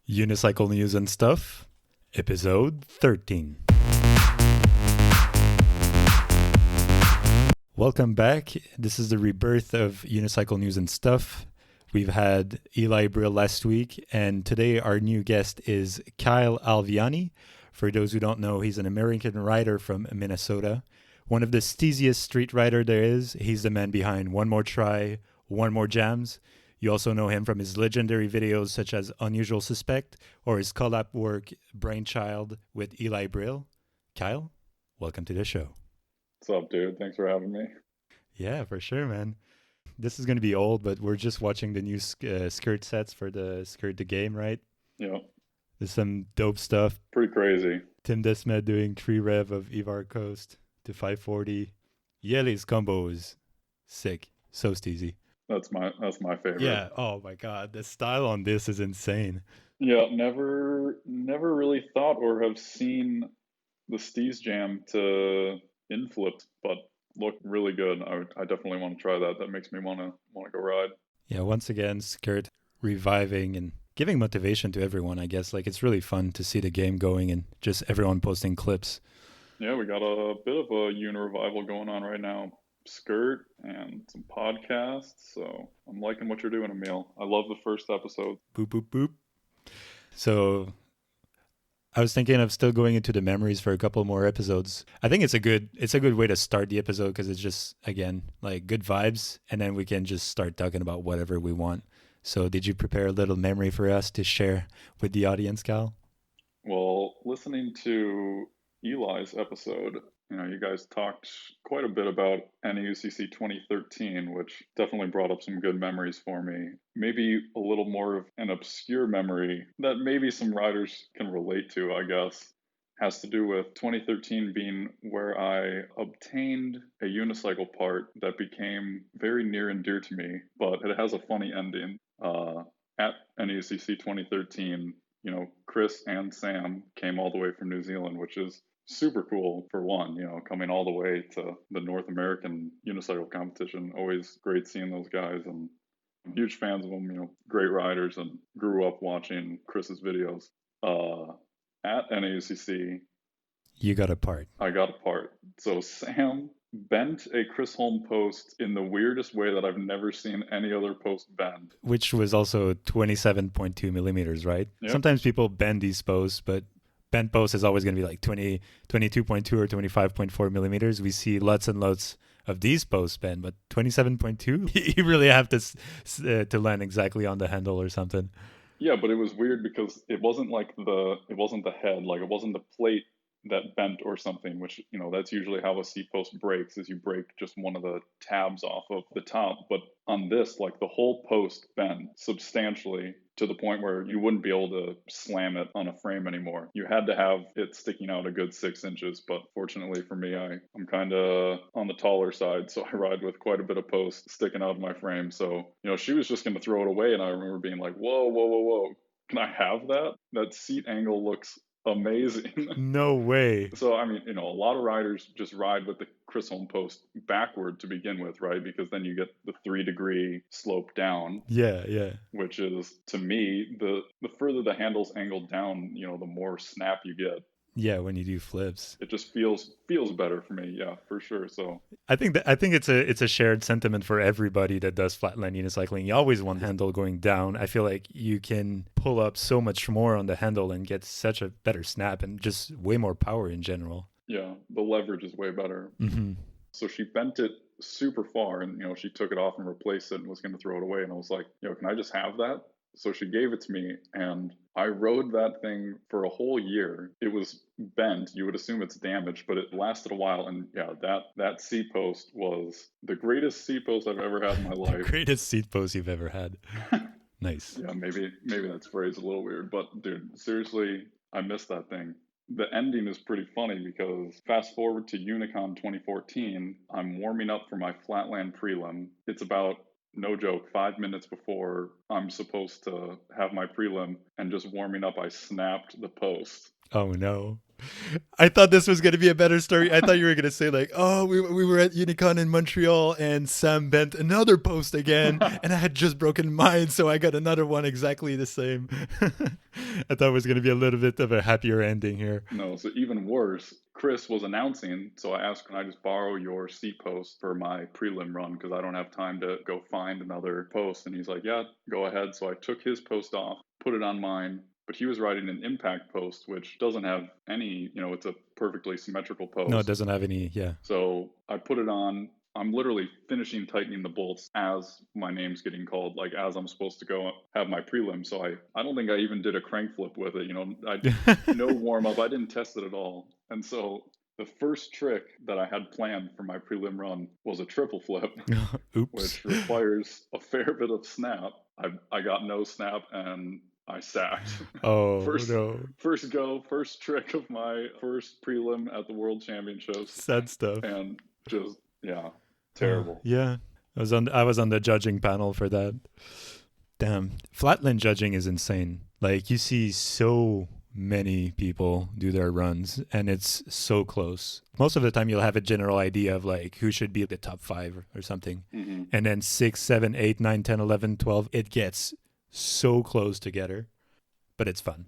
Unicycle News and Stuff, Episode 13. Welcome back. This is the rebirth of Unicycle News and Stuff. We've had Eli Brill last week, and today our new guest is Kyle Alviani. For those who don't know, he's an American rider from Minnesota. One of the steeziest street rider there is. He's the man behind One More Try, One More Jams. You also know him from his legendary videos such as Unusual Suspect or his collab work Brainchild with Eli Brill. Kyle, welcome to the show. What's up, dude? Thanks for having me. Yeah, for sure, man. This is going to be old, but we're just watching the new skirt sets for the Skirt the Game, right? Yeah. There's some dope stuff. Pretty crazy. Tim Desmet doing 3 rev of Ivar Coast to 540. Yeli's combo is sick. So steezy. That's my favorite. Yeah. Oh my God. The style on this is insane. Yeah, never really thought or have seen the Steez Jam to inflip, but look really good. I definitely want to try that. That makes me want to go ride. Yeah, once again, Skirt reviving and giving motivation to everyone, I guess. Like, it's really fun to see the game going and just everyone posting clips. Yeah, we got a bit of a revival going on right now. Skirt and some podcasts. So I'm liking what you're doing, Emil. I love the first episode. Boop, boop, boop. So I was thinking of still going into the memories for a couple more episodes. I think it's a good way to start the episode because it's just, again, like good vibes. And then we can just start talking about whatever we want. So did you prepare a little memory for us to share with the audience, Cal? Well, listening to Eli's episode, you guys talked quite a bit about NAUCC 2013, which definitely brought up some good memories for me. Maybe a little more of an obscure memory that maybe some riders can relate to, I guess, has to do with 2013 being where I obtained a unicycle part that became very near and dear to me, but it has a funny ending. At NAUCC 2013, Chris and Sam came all the way from New Zealand, which is super cool for one, coming all the way to the North American unicycle competition. Always great seeing those guys, and I'm huge fans of them, great riders, and grew up watching Chris's videos. At NAUCC, you got a part. I got a part. So Sam bent a Chris Holm post in the weirdest way that I've never seen any other post bend. Which was also 27.2 millimeters, right? Yep. Sometimes people bend these posts, but bent post is always going to be like 22.2 or 25.4 millimeters. We see lots and lots of these posts bend, but 27.2, you really have to land exactly on the handle or something. Yeah, but it was weird because it wasn't the head, like it wasn't the plate that bent or something, which, that's usually how a seat post breaks, is you break just one of the tabs off of the top. But on this, like the whole post bent substantially to the point where you wouldn't be able to slam it on a frame anymore. You had to have it sticking out a good 6 inches. But fortunately for me, I'm kind of on the taller side, so I ride with quite a bit of post sticking out of my frame. So, she was just going to throw it away. And I remember being like, whoa, whoa, whoa, whoa. Can I have that? That seat angle looks amazing. No way. So, I mean, a lot of riders just ride with the Chris Holm post backward to begin with, right? Because then you get the 3-degree slope down. Yeah. Which is, to me, the further the handle's angled down, the more snap you get. Yeah, when you do flips, it just feels better for me. Yeah, for sure. So I think it's a shared sentiment for everybody that does flatland unicycling. You always want the handle going down. I feel like you can pull up so much more on the handle and get such a better snap and just way more power in general. Yeah, the leverage is way better. Mm-hmm. So she bent it super far, and she took it off and replaced it and was going to throw it away. And I was like, can I just have that? So she gave it to me, and I rode that thing for a whole year. It was bent. You would assume it's damaged, but it lasted a while. And yeah, that seat post was the greatest seat post I've ever had in my life. The greatest seat post you've ever had. Nice. Yeah, maybe that's phrased a little weird, but dude, seriously, I miss that thing. The ending is pretty funny because fast forward to Unicon 2014, I'm warming up for my flatland prelim. It's about, no joke, 5 minutes before I'm supposed to have my prelim, and just warming up, I snapped the post. Oh no. I thought this was going to be a better story. I thought you were going to say like, "Oh, we were at Unicon in Montreal and Sam bent another post again and I had just broken mine, so I got another one exactly the same." I thought it was going to be a little bit of a happier ending here. No, so even worse, Chris was announcing, so I asked, can I just borrow your seat post for my prelim run because I don't have time to go find another post? And he's like, yeah, go ahead. So I took his post off, put it on mine, but he was writing an impact post, which doesn't have any, it's a perfectly symmetrical No, it post. doesn't have any, yeah. So I put it on. I'm literally finishing tightening the bolts as my name's getting called, like as I'm supposed to go have my prelim. So I don't think I even did a crank flip with it. I no warm up. I didn't test it at all. And so the first trick that I had planned for my prelim run was a triple flip, Oops. which requires a fair bit of snap. I got no snap and I sacked. Oh first no. first trick of my first prelim at the World Championships, Sad stuff. and just yeah, terrible. Yeah. I was on the judging panel for that. Damn. Flatland judging is insane. Like you see so many people do their runs and it's so close. Most of the time you'll have a general idea of like who should be the top 5 or something. Mm-hmm. And then 6, 7, 8, 9, 10, 11, 12, it gets so close together. But it's fun.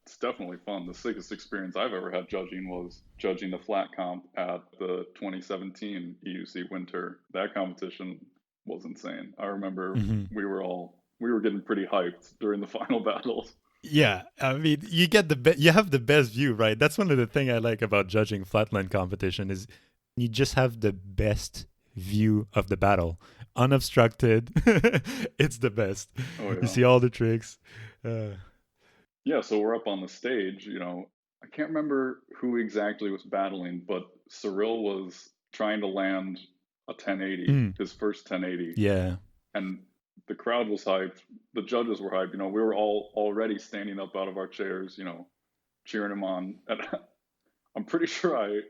It's definitely fun. The sickest experience I've ever had judging was judging the flat comp at the 2017 EUC Winter. That competition was insane. I remember we were getting pretty hyped during the final battles. Yeah, I mean, you get you have the best view, right? That's one of the things I like about judging flatland competition is you just have the best view of the battle, unobstructed. It's the best. Oh, yeah. You see all the tricks. Yeah, so we're up on the stage. I can't remember who exactly was battling, but Cyril was trying to land a 1080, his first 1080. Yeah. And the crowd was hyped. The judges were hyped. We were all already standing up out of our chairs, cheering him on. And I'm pretty sure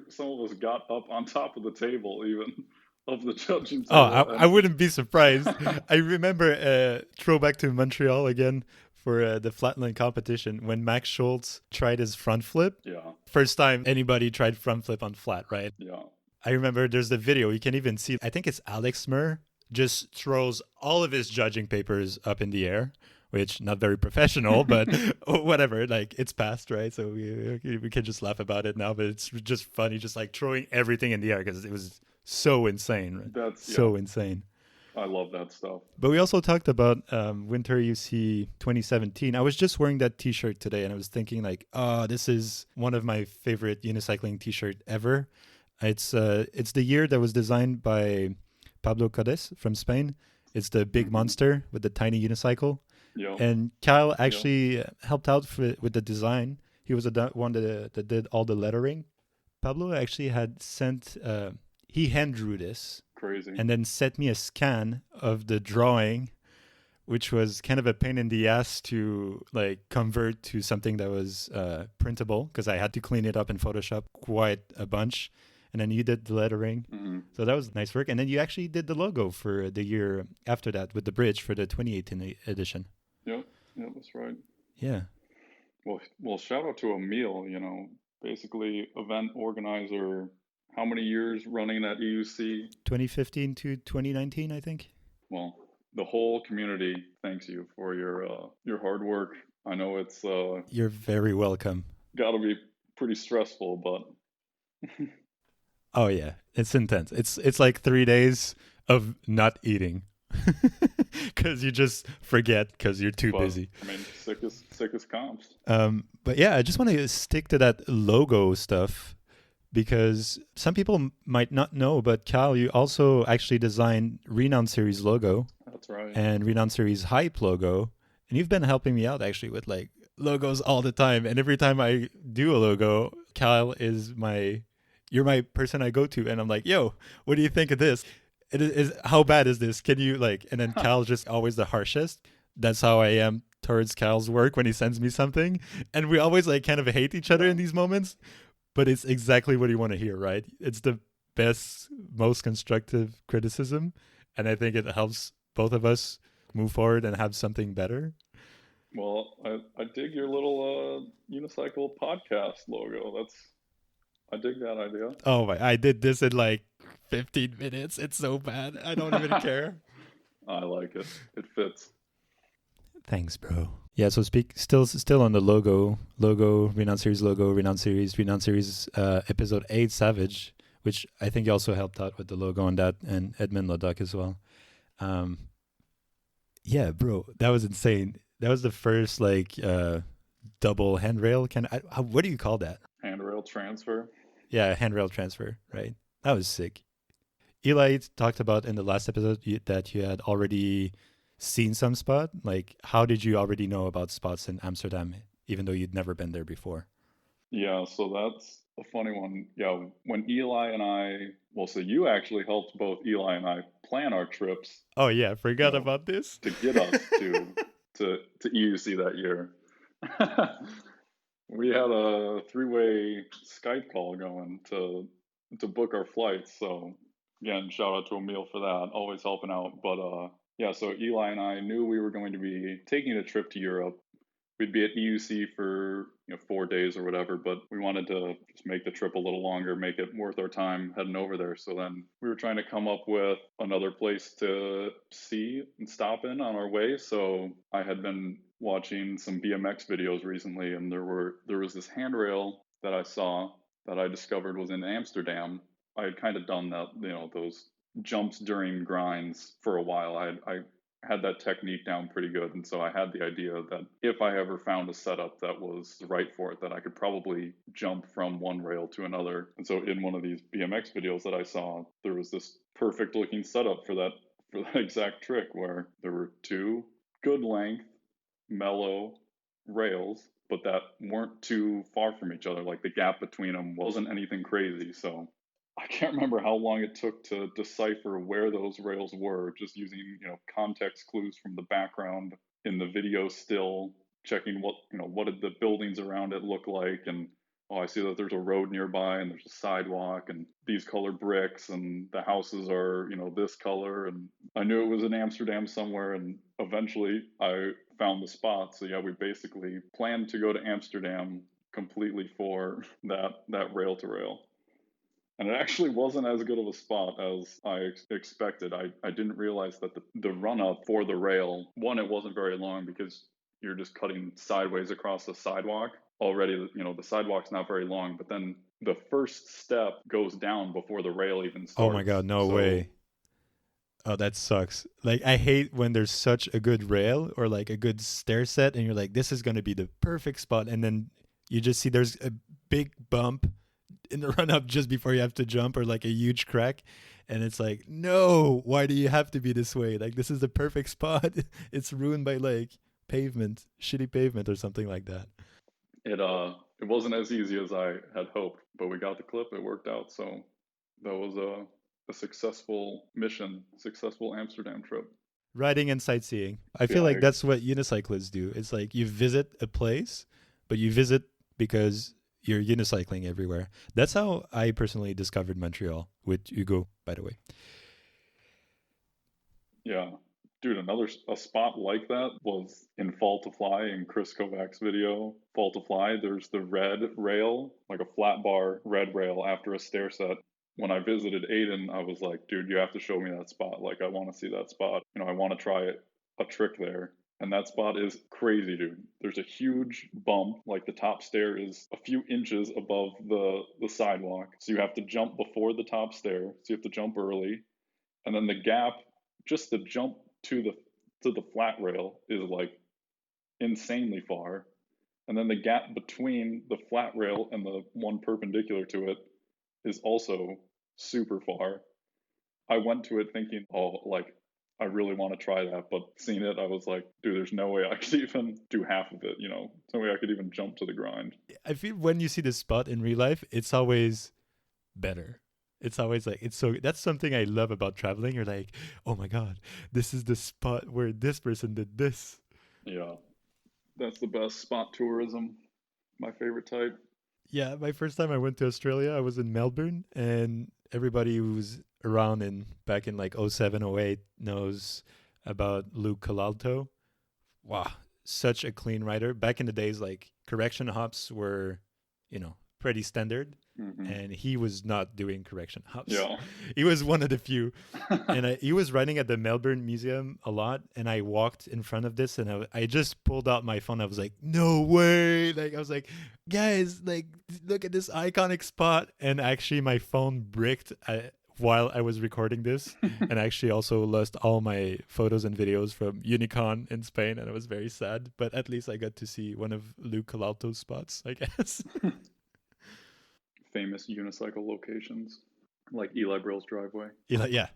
some of us got up on top of the table even of the judging table. I wouldn't be surprised. I remember throwback to Montreal again for the flatland competition when Max Schultz tried his front flip. Yeah. First time anybody tried front flip on flat, right? Yeah. I remember there's the video. You can even see, I think it's Alex Murr just throws all of his judging papers up in the air, which not very professional, but whatever. Like it's past, right? So we can just laugh about it now, but it's just funny, just like throwing everything in the air because it was so insane. Right? That's so insane. I love that stuff. But we also talked about Winter UC 2017. I was just wearing that T-shirt today, and I was thinking like, oh, this is one of my favorite unicycling T-shirt ever. It's the year that was designed by Pablo Codes from Spain. It's the big monster with the tiny unicycle. Yep. And Kyle actually helped out with the design. He was the one that did all the lettering. Pablo actually had sent, he hand drew this. Crazy. And then sent me a scan of the drawing, which was kind of a pain in the ass to like convert to something that was printable because I had to clean it up in Photoshop quite a bunch. And then you did the lettering. Mm-hmm. So that was nice work. And then you actually did the logo for the year after that with the bridge for the 2018 edition. Yep, that's right. Yeah. Well, shout out to Emil, basically event organizer. How many years running at EUC? 2015 to 2019, I think. Well, the whole community thanks you for your hard work. I know it's You're very welcome. Got to be pretty stressful, but oh yeah, it's intense. It's like 3 days of not eating because you just forget because you're too busy. I mean, sickest comps. But yeah, I just want to stick to that logo stuff because some people might not know, but Cal, you also actually designed Renown Series logo. That's right. And Renown Series Hype logo, and you've been helping me out actually with like logos all the time. And every time I do a logo, Cal is you're my person I go to, and I'm like, yo, what do you think of this? It is how bad is this? Can you like? And then Cal's just always the harshest. That's how I am towards Cal's work when he sends me something, and we always like kind of hate each other in these moments. But it's exactly what you want to hear, right? It's the best, most constructive criticism, and I think it helps both of us move forward and have something better. Well, I dig your little unicycle podcast logo. I dig that idea. Oh my, I did this in like 15 minutes. It's so bad. I don't even care. I like it. It fits. Thanks, bro. Yeah, so still on the Renowned Series, episode 8 Savage, which I think you also helped out with the logo on that, and Edmund Loduck as well. Um yeah, bro, that was insane. That was the first like double handrail what do you call that? Handrail transfer. Yeah, handrail transfer, right? That was sick. Eli talked about in the last episode that you had already seen some spot. Like, how did you already know about spots in Amsterdam, even though you'd never been there before? Yeah, so that's a funny one. Yeah, when Eli and well, so you actually helped both Eli and I plan our trips, Oh yeah, you forgot know, about this. to get us to EUC that year. We had a three-way Skype call going to book our flights. So again, shout out to Emil for that, always helping out. But yeah, so Eli and I knew we were going to be taking a trip to Europe. We'd be at EUC for 4 days or whatever, but we wanted to just make the trip a little longer, make it worth our time heading over there. So then we were trying to come up with another place to see and stop in on our way. So I had been watching some BMX videos recently, and there was this handrail that I saw that I discovered was in Amsterdam. I had kind of done that, those jumps during grinds for a while. I had that technique down pretty good. And so I had the idea that if I ever found a setup that was right for it, that I could probably jump from one rail to another. And so in one of these BMX videos that I saw, there was this perfect looking setup for that exact trick where there were two good length, mellow rails, but that weren't too far from each other. Like the gap between them wasn't anything crazy. So I can't remember how long it took to decipher where those rails were, just using, context clues from the background in the video still, checking what did the buildings around it look like, and oh, I see that there's a road nearby and there's a sidewalk and these color bricks and the houses are, this color, and I knew it was in Amsterdam somewhere, and eventually I found the spot. So yeah, we basically planned to go to Amsterdam completely for that rail to rail. And it actually wasn't as good of a spot as I expected. I didn't realize that the run up for the rail, one, it wasn't very long because you're just cutting sideways across the sidewalk. Already, the sidewalk's not very long, but then the first step goes down before the rail even Oh my starts. god, no So way. Oh, that sucks. Like, I hate when there's such a good rail or like a good stair set, and you're like, this is going to be the perfect spot. And then you just see there's a big bump in the run up just before you have to jump, or like a huge crack. And it's like, no, why do you have to be this way? Like, this is the perfect spot. It's ruined by like pavement, shitty pavement, or something like that. it wasn't as easy as I had hoped, but we got the clip. It worked out. So that was a successful mission, successful Amsterdam trip. Riding and sightseeing. I feel Yeah, like that's what unicyclists do. It's like you visit a place, but you visit because you're unicycling everywhere. That's how I personally discovered Montreal with Hugo, by the way. yeah. Dude, a spot like that was in Fall to Fly in Chris Kovac's video. Fall to Fly, there's the red rail, like a flat bar red rail after a stair set. When I visited Aiden, I was like, dude, you have to show me that spot. Like, I want to see that spot. I want to try a trick there. And that spot is crazy, dude. There's a huge bump, like the top stair is a few inches above the sidewalk. So you have to jump before the top stair. So you have to jump early. And then the gap, just the jump to the flat rail is like insanely far, and then the gap between the flat rail and the one perpendicular to it is also super far. I went to it thinking, oh, like I really want to try that, but seeing it, I was like, dude, there's no way I could even do half of it. No way I could even jump to the grind. I feel when you see the spot in real life, it's always better. It's always like, it's so, that's something I love about traveling. You're like, oh my god, this is the spot where this person did this. Yeah, that's the best spot tourism. My favorite type. Yeah, my first time I went to Australia, I was in Melbourne, and everybody who's around in back in like '07, '08 knows about Luke Colalto. Wow, such a clean rider. Back in the days, like correction hops were, pretty standard, and he was not doing correction hops. Yeah. He was one of the few. And he was riding at the Melbourne Museum a lot, and I walked in front of this, and I just pulled out my phone. I was like, no way. Like, I was like, guys, like, look at this iconic spot. And actually my phone bricked while I was recording this, and I actually also lost all my photos and videos from Unicon in Spain, and I was very sad. But at least I got to see one of Luke Colalto's spots, I guess. Famous unicycle locations, like Eli Brill's driveway. Yeah.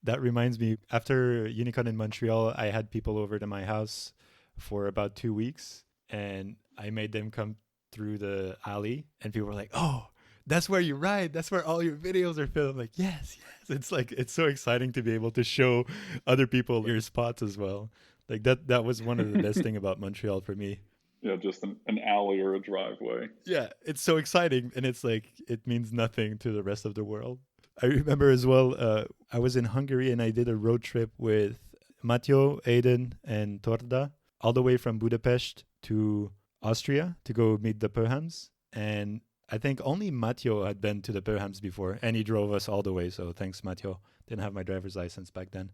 That reminds me, after Unicon in Montreal, I had people over to my house for about 2 weeks, and I made them come through the alley, and people were like, oh, that's where you ride. That's where all your videos are filmed. I'm like, yes. It's so exciting to be able to show other people your spots as well. Like that was one of the best thing about Montreal for me. Yeah, just an alley or a driveway. Yeah, it's so exciting, and it's like it means nothing to the rest of the world. I remember as well, I was in Hungary and I did a road trip with Matteo, Aiden, and Torda all the way from Budapest to Austria to go meet the Perhams. And I think only Matteo had been to the Perhams before, and he drove us all the way. So thanks, Matteo. Didn't have my driver's license back then.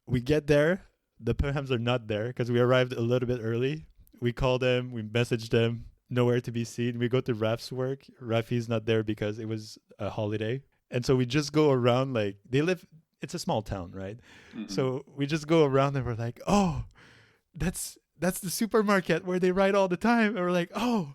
We get there. The Perhams are not there because we arrived a little bit early. We called them. We messaged them. Nowhere to be seen. We go to Raf's work. Rafi's not there because it was a holiday. And so we just go around, like, it's a small town, right? Mm-hmm. So we just go around and we're like, oh, that's the supermarket where they ride all the time. And we're like, oh,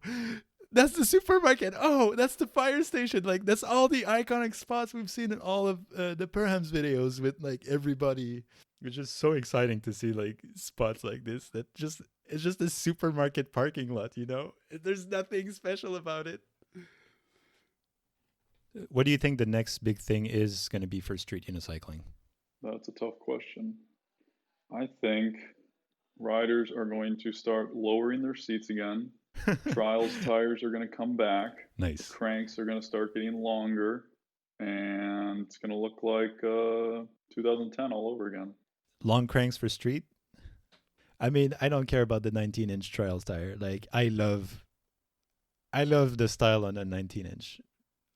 that's the supermarket. Oh, that's the fire station. Like, that's all the iconic spots we've seen in all of the Perhams videos with, like, everybody. It's just so exciting to see, like, spots like this it's just a supermarket parking lot, There's nothing special about it. What do you think the next big thing is going to be for street unicycling? That's a tough question. I think riders are going to start lowering their seats again. Trials tires are going to come back. Nice. The cranks are going to start getting longer, and it's going to look like 2010 all over again. Long cranks for street? I mean, I don't care about the 19-inch trials tire. Like, I love the style on a 19-inch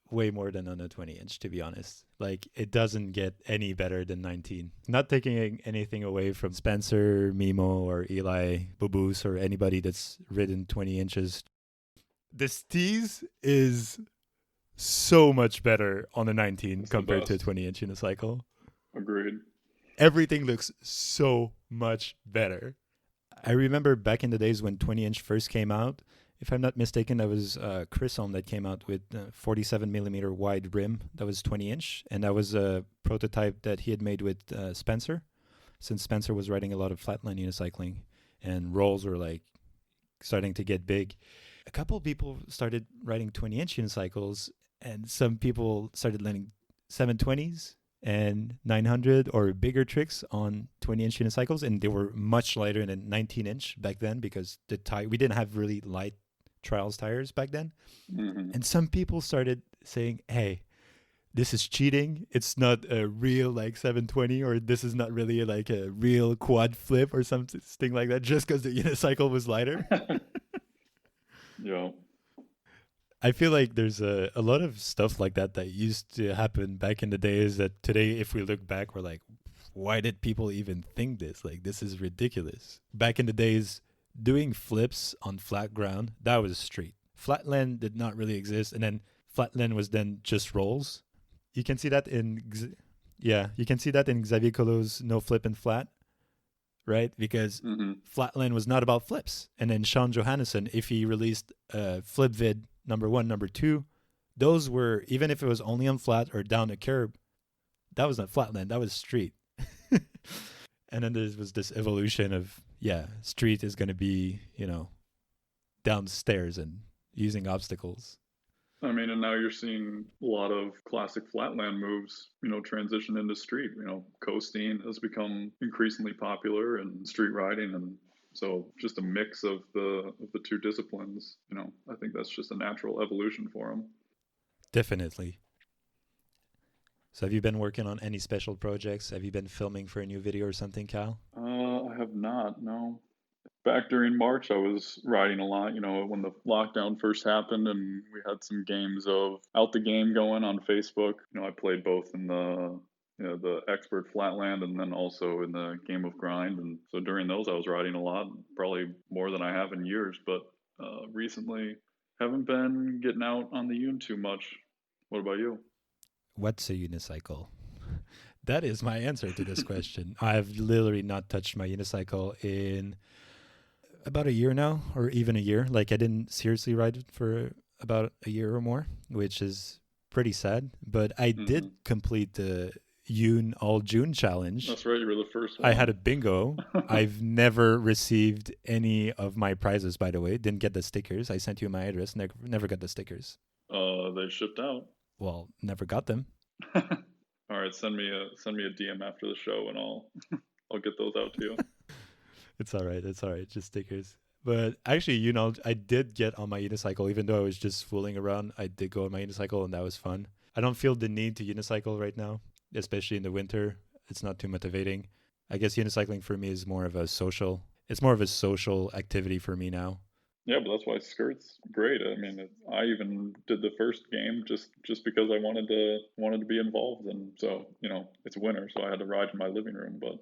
way more than on a 20-inch, to be honest. Like, it doesn't get any better than 19. Not taking anything away from Spencer, Mimo, or Eli, Bubus, or anybody that's ridden 20 inches. The Steez is so much better on a 19 compared to a 20-inch unicycle. Agreed. Everything looks so much better. I remember back in the days when 20-inch first came out, if I'm not mistaken, that was Chrysome that came out with 47 millimeter wide rim. That was 20-inch, and that was a prototype that he had made with Spencer, since Spencer was riding a lot of flatline unicycling, and rolls were like starting to get big. A couple of people started riding 20-inch unicycles, and some people started landing 720s and 900 or bigger tricks on 20-inch unicycles, and they were much lighter than 19-inch back then because we didn't have really light trials tires back then. Mm-hmm. And some people started saying, hey, this is cheating. It's not a real like 720, or this is not really like a real quad flip or something like that, just because the unicycle was lighter. Yeah. I feel like there's a lot of stuff like that used to happen back in the days that today, if we look back, we're like, why did people even think this? Like, this is ridiculous. Back in the days, doing flips on flat ground, that was street. Flatland did not really exist, and then flatland was then just rolls. You can see that in Xavier Collot's No Flip and Flat, right? Because flatland was not about flips. And then Sean Johannesson, if he released a flip vid number 1, number 2, those were, even if it was only on flat or down a curb, that was not flatland, that was street. And then there was this evolution of, street is going to be, downstairs and using obstacles. I mean, and now you're seeing a lot of classic flatland moves, transition into street. Coasting has become increasingly popular in street riding, and so just a mix of the two disciplines. I think that's just a natural evolution for them. Definitely. So have you been working on any special projects? Have you been filming for a new video or something, Kyle? I have not, no. back during March, I was riding a lot, when the lockdown first happened and we had some games of Out the Game going on Facebook. I played both in the expert flatland and then also in the game of grind. And so during those, I was riding a lot, probably more than I have in years, but recently haven't been getting out on the Yun too much. What about you? What's a unicycle? That is my answer to this question. I've literally not touched my unicycle in about a year now, or even a year. Like, I didn't seriously ride it for about a year or more, which is pretty sad. But I did complete the Yoon All June challenge. That's right, you were the first one. I had a bingo. I've never received any of my prizes, by the way. Didn't get the stickers. I sent you my address. Never got the stickers. They shipped out. Well, never got them. All right, send me a DM after the show, and I'll get those out to you. It's all right. It's all right. Just stickers. But actually, I did get on my unicycle, even though I was just fooling around. I did go on my unicycle, and that was fun. I don't feel the need to unicycle right now, especially in the winter. It's not too motivating. I guess unicycling for me is more of a social. It's more of a social activity for me now. Yeah, but that's why skirt's great. I mean, I even did the first game just because I wanted to be involved, and so it's winter, so I had to ride in my living room, but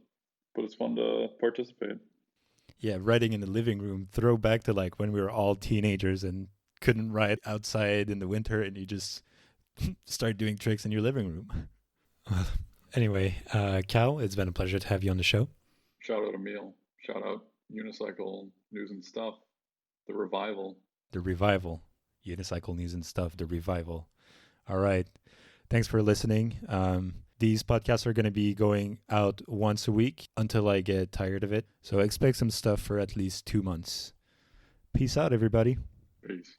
it's fun to participate. Yeah, riding in the living room. Throwback to like when we were all teenagers and couldn't ride outside in the winter, and you just start doing tricks in your living room. Anyway, Cal, it's been a pleasure to have you on the show. Shout out Emil. Shout out Unicycle News and Stuff. The revival. The revival. Unicycle News and Stuff. The revival. All right. Thanks for listening. These podcasts are going to be going out once a week until I get tired of it. So expect some stuff for at least 2 months. Peace out, everybody. Peace.